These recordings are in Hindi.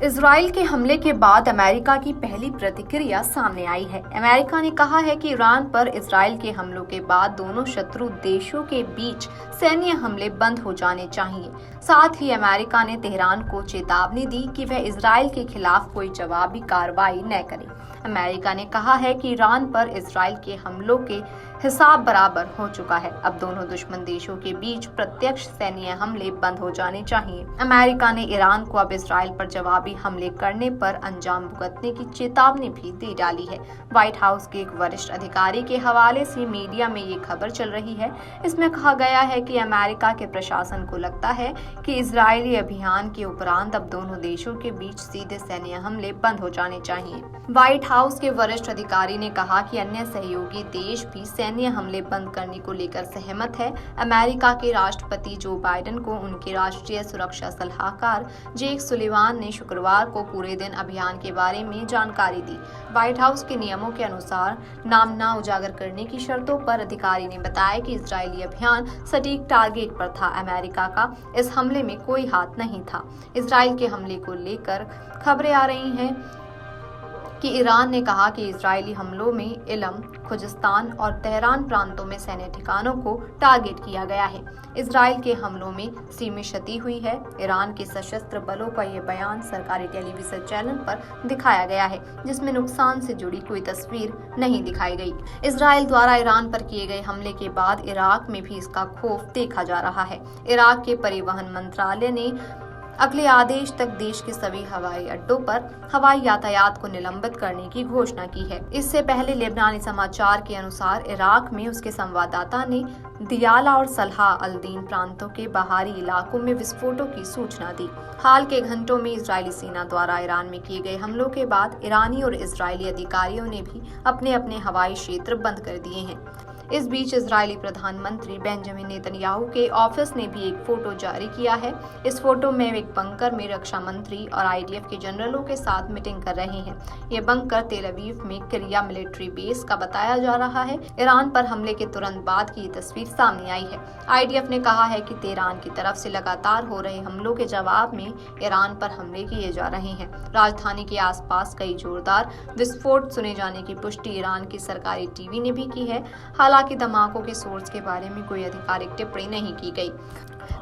इजराइल के हमले के बाद अमेरिका की पहली प्रतिक्रिया सामने आई है। अमेरिका ने कहा है कि ईरान पर इजराइल के हमलों के बाद दोनों शत्रु देशों के बीच सैन्य हमले बंद हो जाने चाहिए। साथ ही अमेरिका ने तेहरान को चेतावनी दी कि वह इजराइल के खिलाफ कोई जवाबी कार्रवाई न करे। अमेरिका ने कहा है कि ईरान पर इजराइल के हमलों के हिसाब बराबर हो चुका है। अब दोनों दुश्मन देशों के बीच प्रत्यक्ष सैन्य हमले बंद हो जाने चाहिए। अमेरिका ने ईरान को अब इजराइल पर जवाबी हमले करने पर अंजाम भुगतने की चेतावनी भी दे डाली है। व्हाइट हाउस के एक वरिष्ठ अधिकारी के हवाले से मीडिया में ये खबर चल रही है। इसमें कहा गया है कि अमेरिका के प्रशासन को लगता है कि इजरायली अभियान के उपरांत अब दोनों देशों के बीच सीधे सैन्य हमले बंद हो जाने चाहिए। व्हाइट हाउस के वरिष्ठ अधिकारी ने कहा कि अन्य सहयोगी देश भी सैन्य हमले बंद करने को लेकर सहमत है। अमेरिका के राष्ट्रपति जो बाइडेन को उनके राष्ट्रीय सुरक्षा सलाहकार जेक सुलिवान ने शुक्रवार को पूरे दिन अभियान के बारे में जानकारी दी। व्हाइट हाउस के नियमों के अनुसार नाम न उजागर करने की शर्तों पर अधिकारी ने बताया कि इजरायली अभियान सटीक टारगेट पर था। अमेरिका का इस हमले में कोई हाथ नहीं था। इजराइल के हमले को लेकर खबरें आ रही हैं कि ईरान ने कहा कि इजरायली हमलों में इलम, खुजिस्तान और तेहरान प्रांतों में सैन्य ठिकानों को टारगेट किया गया है। इजराइल के हमलों में सीमित क्षति हुई है। ईरान के सशस्त्र बलों का यह बयान सरकारी टेलीविजन चैनल पर दिखाया गया है, जिसमें नुकसान से जुड़ी कोई तस्वीर नहीं दिखाई गई। इजराइल द्वारा ईरान पर किए गए हमले के बाद इराक में भी इसका खौफ देखा जा रहा है। इराक के परिवहन मंत्रालय ने अगले आदेश तक देश के सभी हवाई अड्डों पर हवाई यातायात को निलंबित करने की घोषणा की है। इससे पहले लेबनानी समाचार के अनुसार इराक में उसके संवाददाता ने दियाला और सलाह अल-दीन प्रांतों के बाहरी इलाकों में विस्फोटों की सूचना दी। हाल के घंटों में इजरायली सेना द्वारा ईरान में किए गए हमलों के बाद ईरानी और इजरायली अधिकारियों ने भी अपने अपने हवाई क्षेत्र बंद कर दिए हैं। इस बीच इजरायली प्रधानमंत्री बेंजामिन नेतन्याहू के ऑफिस ने भी एक फोटो जारी किया है। इस फोटो में एक बंकर में रक्षा मंत्री और आईडीएफ के जनरलों के साथ मीटिंग कर रहे हैं। ये बंकर तेल अवीव में किरिया मिलिट्री बेस का बताया जा रहा है। ईरान पर हमले के तुरंत बाद की ये तस्वीर सामने आई है। आईडीएफ ने कहा है कि तेहरान की तरफ से लगातार हो रहे हमलों के जवाब में ईरान पर हमले किए जा रहे हैं। राजधानी के आसपास कई जोरदार विस्फोट सुने जाने की पुष्टि ईरान की सरकारी टीवी ने भी की है। हालांकि धमाकों के सोर्स के बारे में कोई आधिकारिक टिप्पणी नहीं की गई।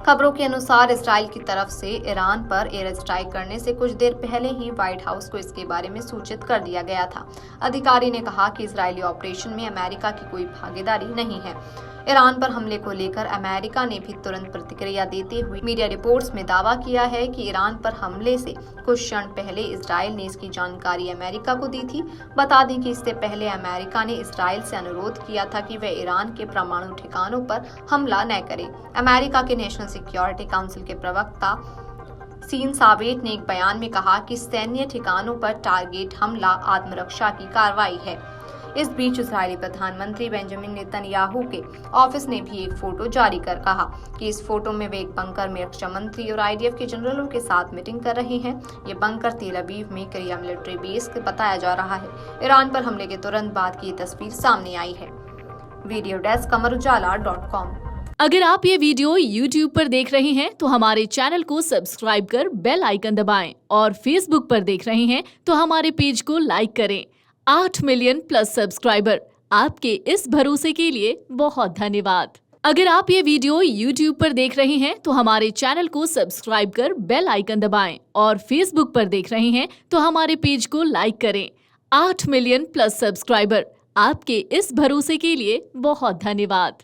खबरों के अनुसार इजराइल की तरफ से ईरान पर एयर स्ट्राइक करने से कुछ देर पहले ही व्हाइट हाउस को इसके बारे में सूचित कर दिया गया था। अधिकारी ने कहा कि इजरायली ऑपरेशन में अमेरिका की कोई भागीदारी नहीं है। ईरान पर हमले को लेकर अमेरिका ने भी तुरंत प्रतिक्रिया देते हुए मीडिया रिपोर्ट्स में दावा किया है कि ईरान पर हमले से कुछ क्षण पहले इजराइल ने इसकी जानकारी अमेरिका को दी थी। बता दें कि इससे पहले अमेरिका ने इजराइल से अनुरोध किया था कि वह ईरान के परमाणु ठिकानों पर हमला न करे। अमेरिका के नेशनल सिक्योरिटी काउंसिल के प्रवक्ता सीन सावेट ने एक बयान में कहा कि सैन्य ठिकानों पर टारगेट हमला आत्मरक्षा की कार्रवाई है। इस बीच इजरायली प्रधानमंत्री बेंजामिन नेतन्याहू के ऑफिस ने भी एक फोटो जारी कर कहा कि इस फोटो में वे एक बंकर में रक्षा मंत्री और आईडीएफ के जनरलों के साथ मीटिंग कर रहे हैं। ये बंकर तेल अवीव में किरिया मिलिट्री बेस बताया जा रहा है। ईरान पर हमले के तुरंत बाद की ये तस्वीर सामने आई है। Video desk amarujala.com। अगर आप ये वीडियो YouTube पर देख रहे हैं तो हमारे चैनल को सब्सक्राइब कर बेल आइकन दबाएं और Facebook पर देख रहे हैं तो हमारे पेज को लाइक करें। 8 मिलियन प्लस सब्सक्राइबर, आपके इस भरोसे के लिए बहुत धन्यवाद। अगर आप ये वीडियो YouTube पर देख रहे हैं तो हमारे चैनल को सब्सक्राइब कर बेल आइकन दबाएं और Facebook पर देख रहे हैं तो हमारे पेज को लाइक करें। 8 मिलियन प्लस सब्सक्राइबर, आपके इस भरोसे के लिए बहुत धन्यवाद।